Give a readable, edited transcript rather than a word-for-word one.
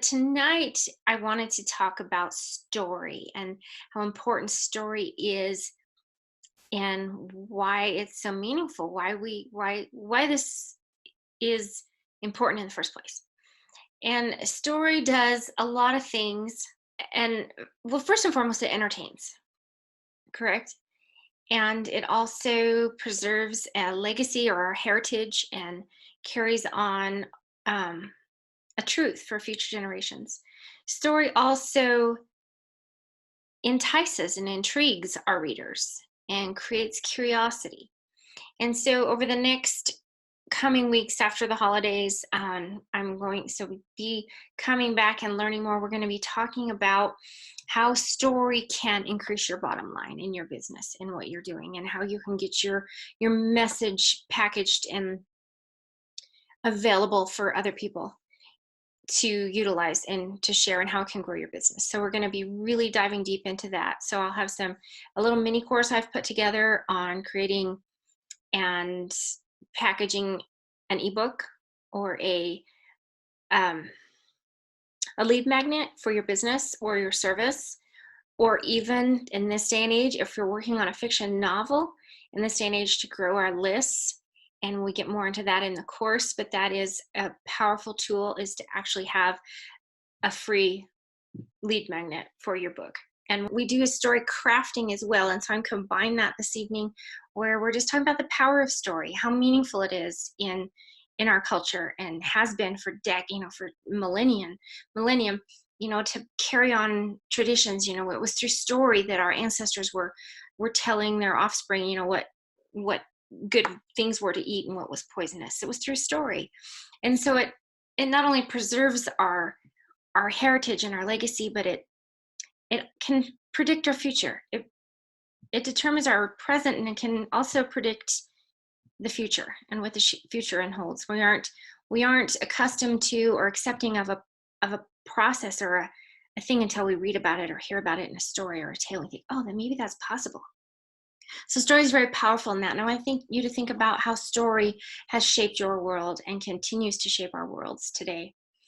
tonight I wanted to talk about story and how important story is and why it's so meaningful, why this is important in the first place. And story does a lot of things, and well, first and foremost, it entertains, correct? And it also preserves a legacy or our heritage and carries on um, a truth for future generations. Story also entices and intrigues our readers and creates curiosity. And so, over the next coming weeks after the holidays, I'm going so be coming back and learning more. We're going to be talking about how story can increase your bottom line in your business and what you're doing, and how you can get your message packaged and available for other people to utilize and to share, and how it can grow your business. So we're going to be really diving deep into that. So I'll have a little mini course I've put together on creating and packaging an ebook or um, a lead magnet for your business or your service, or even in this day and age, if you're working on a fiction novel in this day and age, to grow our lists. And we get more into that in the course, but that is a powerful tool, is to actually have a free lead magnet for your book. And we do a story crafting as well. And so I'm combining that this evening, where we're just talking about the power of story, how meaningful it is in our culture, and has been for for millennium, to carry on traditions. It was through story that our ancestors were telling their offspring, what good things were to eat and what was poisonous. It was through story. And so it not only preserves our heritage and our legacy, but it can predict our future. It determines our present, and it can also predict the future and what the future unfolds. We aren't accustomed to or accepting of a process or a thing until we read about it or hear about it in a story or a tale and think, oh, then maybe that's possible. So story is very powerful in that. Now I think you to think about how story has shaped your world and continues to shape our worlds today.